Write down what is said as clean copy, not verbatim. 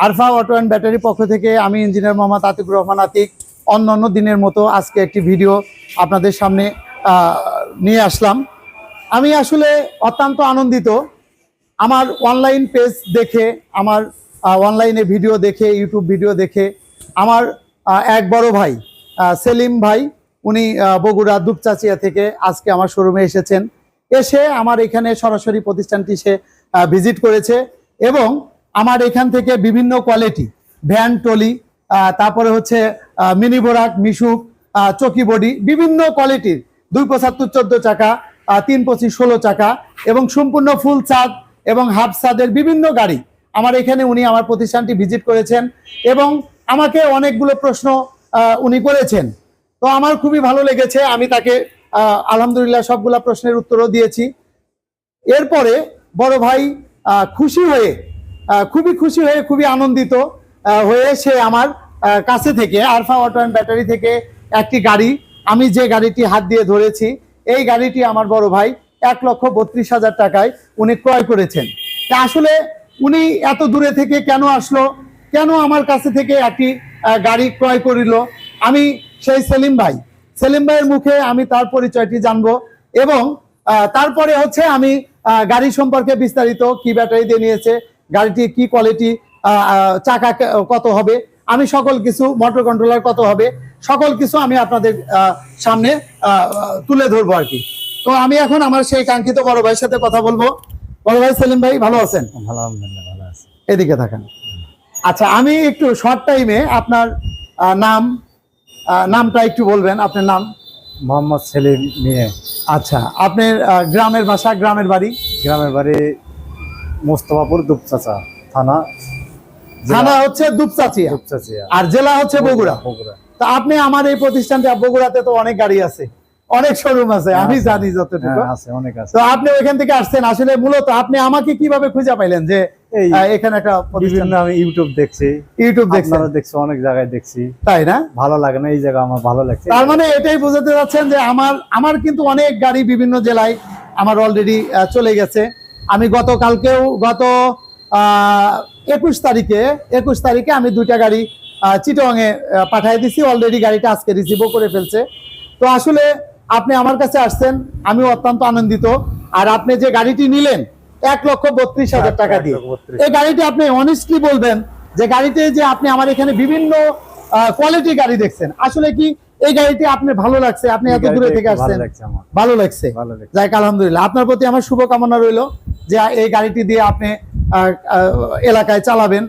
Arfa auto and battery পক্ষ থেকে আমি ইঞ্জিনিয়ার মোহাম্মদ আতিকুর রহমান আতিক অন্যান্য দিনের মতো আজকে একটি ভিডিও আপনাদের সামনে নিয়ে আসলাম। আমি আসলে অত্যন্ত আনন্দিত। আমার অনলাইন পেজ দেখে, আমার অনলাইনে ভিডিও দেখে, ইউটিউব ভিডিও দেখে আমার এক বড় ভাই সেলিম ভাই, উনি বগুড়া দুপচাচিয়া থেকে আজকে আমার শোরুমে এসেছেন। এসে আমার এখানে সরাসরি প্রতিষ্ঠানটি সে ভিজিট করেছে এবং আমার এখান থেকে বিভিন্ন কোয়ালিটি ভ্যান টলি, তারপরে হচ্ছে মিনি বোরাক, মিশুক, চকি বডি, বিভিন্ন কোয়ালিটির 275 14 চাকা, 325 16 চাকা এবং সম্পূর্ণ ফুল ছাদ এবং হাফ ছাদের বিভিন্ন গাড়ি আমার এখানে উনি আমার প্রতিষ্ঠানটি ভিজিট করেছেন এবং আমাকে অনেকগুলো প্রশ্ন উনি করেছেন। তো আমার খুবই ভালো লেগেছে। আমি তাকে আলহামদুলিল্লাহ সবগুলা প্রশ্নের উত্তরও দিয়েছি। এরপরে বড় ভাই খুবই খুশি হয়ে খুবই আনন্দিত হয়ে সে আমার কাছে থেকে আরফা অটো অ্যান্ড ব্যাটারি থেকে একটি গাড়ি, আমি যে গাড়িটি হাত দিয়ে ধরেছি এই গাড়িটি আমার বড় ভাই 1,32,000 টাকায় উনি ক্রয় করেছেন। তা আসলে উনি এত দূরে থেকে কেন আসলো, কেন আমার কাছে থেকে একটি গাড়ি ক্রয় করিল, আমি সেই সেলিম ভাইয়ের মুখে আমি তার পরিচয়টি জানবো এবং তারপরে হচ্ছে আমি গাড়ি সম্পর্কে বিস্তারিত, কি ব্যাটারি দিয়ে নিয়েছে, গাড়িটি কি কোয়ালিটি, চাকা কত হবে, আমি সকল কিছু, মোটর কন্ট্রোলার কত হবে, সকল কিছু আমি আপনাদের সামনে তুলে ধরবো আর কি। তো আমি এখন আমার সেই কাঙ্ক্ষিত বড় ভাইয়ের সাথে কথা বলবো। বড় ভাই সেলিম ভাই, ভালো আছেন? আলহামদুলিল্লাহ ভালো আছি। এদিকে থাকেন। আচ্ছা, আমি একটু শর্ট টাইমে আপনার নামটা একটু বলবেন। আপনার নাম? মোহাম্মদ সেলিম মিয়া। আচ্ছা, আপনার গ্রামের বাসা, গ্রামের বাড়ি? গ্রামের বাড়ি মোস্তফাপুর, দুপচাচা থানা। থানা হচ্ছে দুপচাচিয়া, আর জেলা হচ্ছে বগুড়া। তা আপনি আমার এই প্রতিষ্ঠানটা, বগুড়াতে তো অনেক গাড়ি আছে, অনেক শোরুম আছে, আমি জানি যতটুকু আছে, অনেক আছে। তো আপনি ওইখান থেকে আসছেন। আসলে মূলত আপনি আমাকে কিভাবে খুঁজে পাইলেন যে এখানে একটা প্রতিষ্ঠান? আমি ইউটিউব দেখছি, দেখছি, অনেক জায়গায় দেখছি, তাই না? ভালো লাগে না, এই জায়গা আমার ভালো লাগছে। তার মানে এটাই বোঝাতে যাচ্ছেন যে আমার কিন্তু অনেক গাড়ি বিভিন্ন জেলায় আমার অলরেডি চলে গেছে। আমি গত 21 তারিখে আমি 2টা গাড়ি চিটাগাঙে পাঠিয়ে দিছি। অলরেডি গাড়িটা আজকে রিসিভও করে ফেলছে। তো আসলে আপনি আমার কাছে আসছেন, আমি অত্যন্ত আনন্দিত। আর আপনি যে গাড়িটি নিলেন 1,32,000 টাকা দিয়ে, এই গাড়িটি আপনি অনেস্টলি বলবেন যে গাড়িতে যে আপনি আমার এখানে বিভিন্ন কোয়ালিটি গাড়ি দেখছেন, আসলে কি এই গাড়িটি আপনার ভালো লাগছে? আপনি এত দূরে থেকে আসছেন, ভালো লাগছে? যাক, আলহামদুলিল্লাহ। আপনার প্রতি আমার শুভকামনা রইল যে এই গাড়িটি দিয়ে আপনি এলাকায় চালাবেন।